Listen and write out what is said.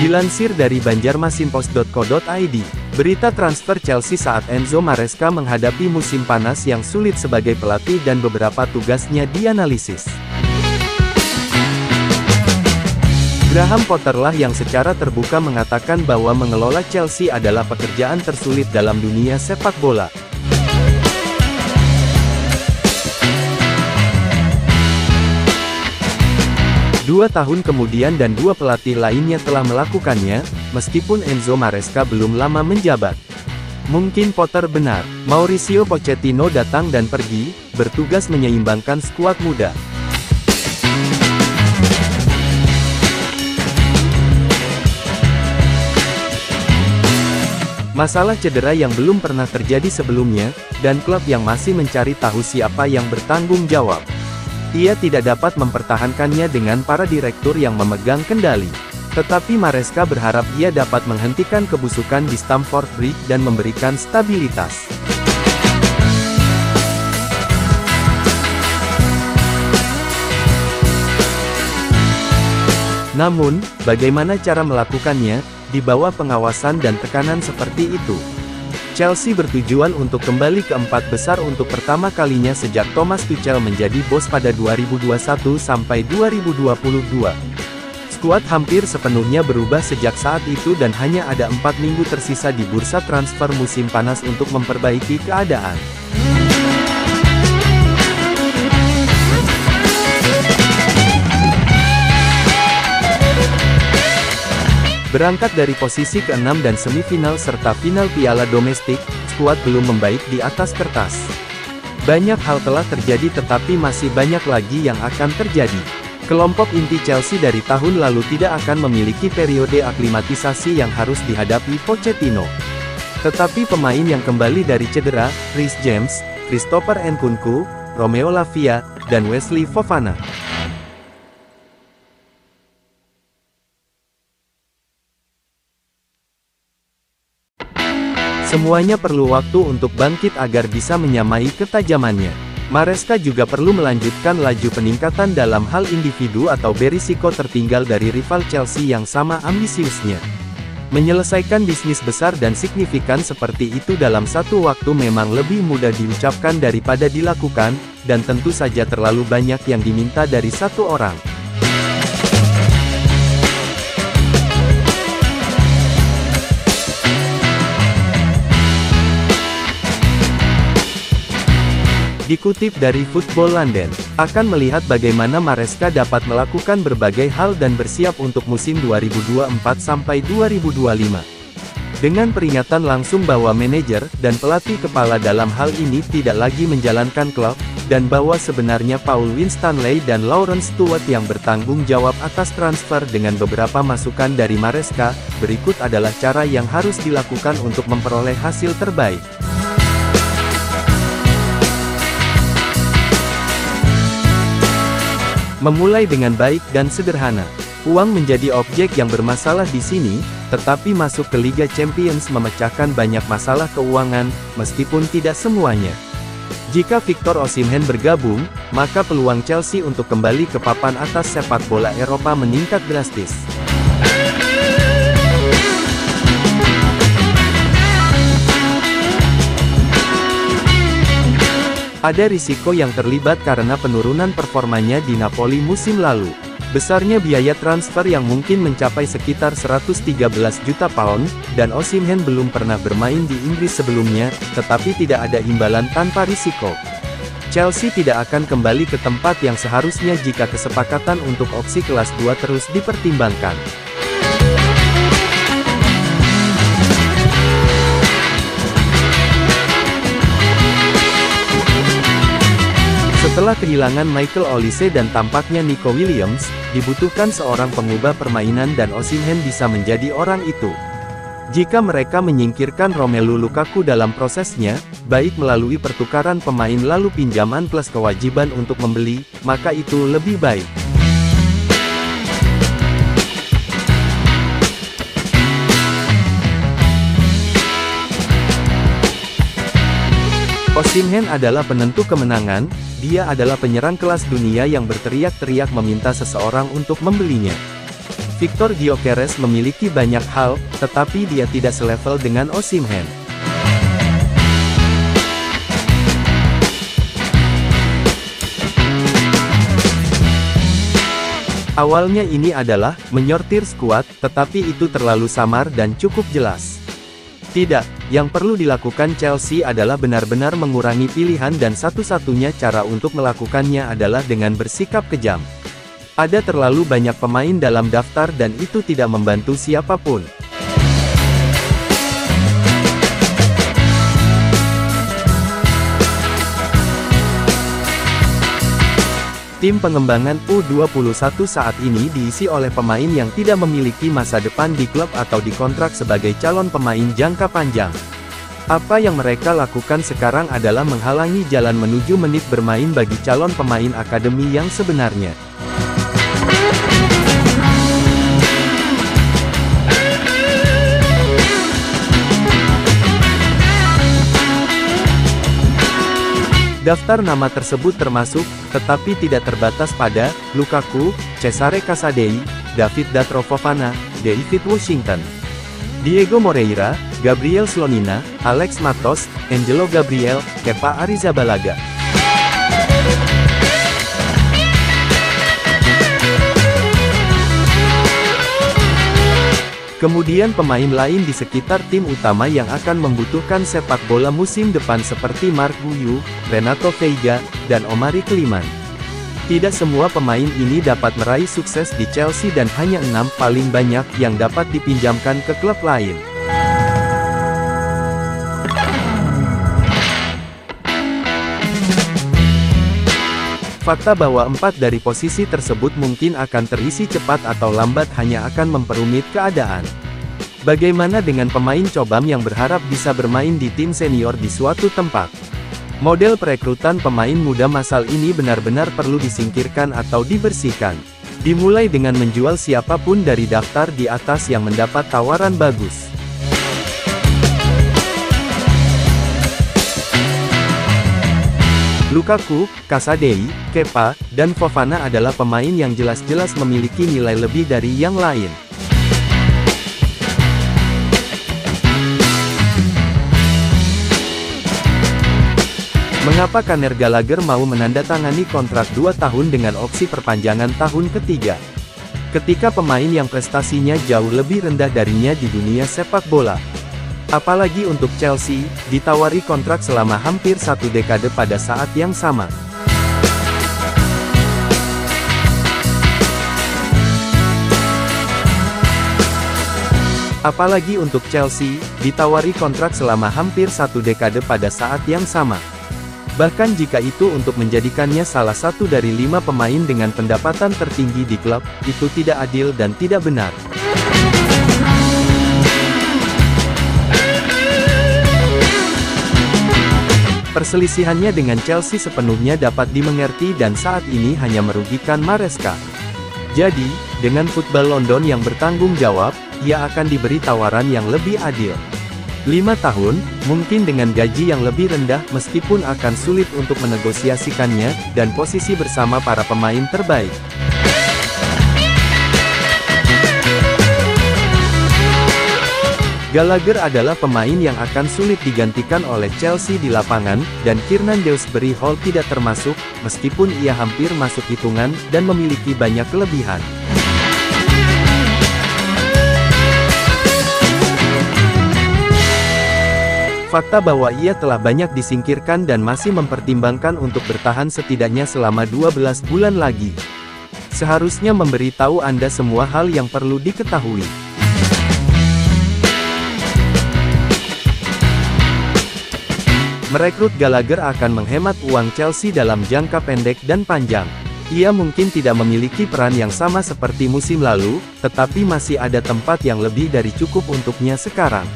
Dilansir dari banjarmasinpost.co.id, berita transfer Chelsea saat Enzo Maresca menghadapi musim panas yang sulit sebagai pelatih dan beberapa tugasnya dianalisis. Graham Potter lah yang secara terbuka mengatakan bahwa mengelola Chelsea adalah pekerjaan tersulit dalam dunia sepak bola. Dua tahun kemudian dan dua pelatih lainnya telah melakukannya, meskipun Enzo Maresca belum lama menjabat. Mungkin Potter benar, Mauricio Pochettino datang dan pergi, bertugas menyeimbangkan skuad muda. Masalah cedera yang belum pernah terjadi sebelumnya, dan klub yang masih mencari tahu siapa yang bertanggung jawab. Ia tidak dapat mempertahankannya dengan para direktur yang memegang kendali. Tetapi Maresca berharap ia dapat menghentikan kebusukan di Stamford Bridge dan memberikan stabilitas. Namun, bagaimana cara melakukannya, di bawah pengawasan dan tekanan seperti itu? Chelsea bertujuan untuk kembali ke empat besar untuk pertama kalinya sejak Thomas Tuchel menjadi bos pada 2021 sampai 2022. Skuad hampir sepenuhnya berubah sejak saat itu dan hanya ada 4 minggu tersisa di bursa transfer musim panas untuk memperbaiki keadaan. Berangkat dari posisi ke-6 dan semifinal serta final piala domestik, skuad belum membaik di atas kertas. Banyak hal telah terjadi tetapi masih banyak lagi yang akan terjadi. Kelompok inti Chelsea dari tahun lalu tidak akan memiliki periode aklimatisasi yang harus dihadapi Pochettino. Tetapi pemain yang kembali dari cedera, Reece James, Christopher Nkunku, Romeo Lavia, dan Wesley Fofana. Semuanya perlu waktu untuk bangkit agar bisa menyamai ketajamannya. Maresca juga perlu melanjutkan laju peningkatan dalam hal individu atau berisiko tertinggal dari rival Chelsea yang sama ambisiusnya. Menyelesaikan bisnis besar dan signifikan seperti itu dalam satu waktu memang lebih mudah diucapkan daripada dilakukan, dan tentu saja terlalu banyak yang diminta dari satu orang. Dikutip dari Football London, akan melihat bagaimana Maresca dapat melakukan berbagai hal dan bersiap untuk musim 2024 sampai 2025. Dengan peringatan langsung bahwa manajer dan pelatih kepala dalam hal ini tidak lagi menjalankan klub, dan bahwa sebenarnya Paul Winstanley dan Lawrence Stewart yang bertanggung jawab atas transfer dengan beberapa masukan dari Maresca, berikut adalah cara yang harus dilakukan untuk memperoleh hasil terbaik. Memulai dengan baik dan sederhana. Uang menjadi objek yang bermasalah di sini, tetapi masuk ke Liga Champions memecahkan banyak masalah keuangan, meskipun tidak semuanya. Jika Victor Osimhen bergabung, maka peluang Chelsea untuk kembali ke papan atas sepak bola Eropa meningkat drastis. Ada risiko yang terlibat karena penurunan performanya di Napoli musim lalu. Besarnya biaya transfer yang mungkin mencapai sekitar 113 juta pound, dan Osimhen belum pernah bermain di Inggris sebelumnya, tetapi tidak ada imbalan tanpa risiko. Chelsea tidak akan kembali ke tempat yang seharusnya jika kesepakatan untuk opsi kelas 2 terus dipertimbangkan. Setelah kehilangan Michael Olise dan tampaknya Nico Williams, dibutuhkan seorang pengubah permainan dan Osimhen bisa menjadi orang itu. Jika mereka menyingkirkan Romelu Lukaku dalam prosesnya, baik melalui pertukaran pemain lalu pinjaman plus kewajiban untuk membeli, maka itu lebih baik. Osimhen adalah penentu kemenangan, dia adalah penyerang kelas dunia yang berteriak-teriak meminta seseorang untuk membelinya. Victor Gyökeres memiliki banyak hal, tetapi dia tidak selevel dengan Osimhen. Awalnya ini adalah menyortir skuad, tetapi itu terlalu samar dan cukup jelas. Tidak, yang perlu dilakukan Chelsea adalah benar-benar mengurangi pilihan dan satu-satunya cara untuk melakukannya adalah dengan bersikap kejam. Ada terlalu banyak pemain dalam daftar dan itu tidak membantu siapapun. Tim pengembangan U21 saat ini diisi oleh pemain yang tidak memiliki masa depan di klub atau dikontrak sebagai calon pemain jangka panjang. Apa yang mereka lakukan sekarang adalah menghalangi jalan menuju menit bermain bagi calon pemain akademi yang sebenarnya. Daftar nama tersebut termasuk, tetapi tidak terbatas pada, Lukaku, Cesare Casadei, David Datro Fofana, David Washington, Diego Moreira, Gabriel Slonina, Alex Matos, Angelo Gabriel, Kepa Arrizabalaga. Kemudian pemain lain di sekitar tim utama yang akan membutuhkan sepak bola musim depan seperti Marc Guiu, Renato Veiga, dan Omari Kliman. Tidak semua pemain ini dapat meraih sukses di Chelsea dan hanya 6 paling banyak yang dapat dipinjamkan ke klub lain. Fakta bahwa 4 dari posisi tersebut mungkin akan terisi cepat atau lambat hanya akan memperumit keadaan. Bagaimana dengan pemain Cobham yang berharap bisa bermain di tim senior di suatu tempat? Model perekrutan pemain muda massal ini benar-benar perlu disingkirkan atau dibersihkan. Dimulai dengan menjual siapapun dari daftar di atas yang mendapat tawaran bagus. Lukaku, Casadei, Kepa, dan Fofana adalah pemain yang jelas-jelas memiliki nilai lebih dari yang lain. Mengapa Conor Gallagher mau menandatangani kontrak 2 tahun dengan opsi perpanjangan tahun ketiga? Ketika pemain yang prestasinya jauh lebih rendah darinya di dunia sepak bola. Apalagi untuk Chelsea, ditawari kontrak selama hampir 1 dekade pada saat yang sama. Apalagi untuk Chelsea, ditawari kontrak selama hampir 1 dekade pada saat yang sama. Bahkan jika itu untuk menjadikannya salah satu dari 5 pemain dengan pendapatan tertinggi di klub, itu tidak adil dan tidak benar. Perselisihannya dengan Chelsea sepenuhnya dapat dimengerti dan saat ini hanya merugikan Maresca. Jadi, dengan Football London yang bertanggung jawab, ia akan diberi tawaran yang lebih adil. 5 tahun, mungkin dengan gaji yang lebih rendah meskipun akan sulit untuk menegosiasikannya, dan posisi bersama para pemain terbaik. Gallagher adalah pemain yang akan sulit digantikan oleh Chelsea di lapangan, dan Kiernan Dewsbury Hall tidak termasuk, meskipun ia hampir masuk hitungan, dan memiliki banyak kelebihan. Fakta bahwa ia telah banyak disingkirkan dan masih mempertimbangkan untuk bertahan setidaknya selama 12 bulan lagi. Seharusnya memberitahu Anda semua hal yang perlu diketahui. Merekrut Gallagher akan menghemat uang Chelsea dalam jangka pendek dan panjang. Ia mungkin tidak memiliki peran yang sama seperti musim lalu, tetapi masih ada tempat yang lebih dari cukup untuknya sekarang.